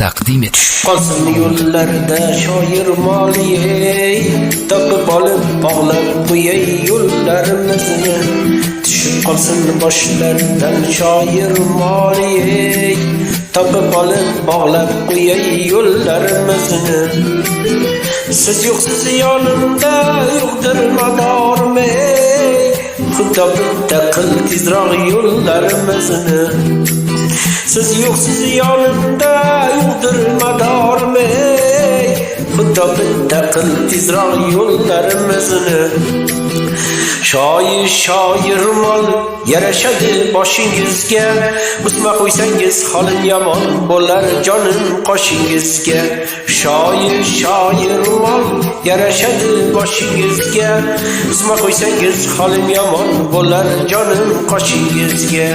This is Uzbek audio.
taqdim etdi. Qolsin yo'llarda shoir moliyey, topib olib bog'lab qo'yay yo'llarimizni. Tushib qolsin boshlardan shoir moliyey, topib olib bog'lab qo'yay yo'llarimizni. Siz yo'qsiz yonimda yo'qdir madorim, Xudo bitta qil tezroq yo'llarimizni. Siz yo'qsiz yonimda yo'qdir madorim, Xudo bitta qil tezroq yo'llarimizni. Shoir mol yarashadi boshingizga, O'sma qo'ysangiz holim yomon bo'lar jonim qoshingizga. Shoir mol yarashadi boshingizga, O'sma qo'ysangiz holim yomon bo'lar jonim qoshingizga.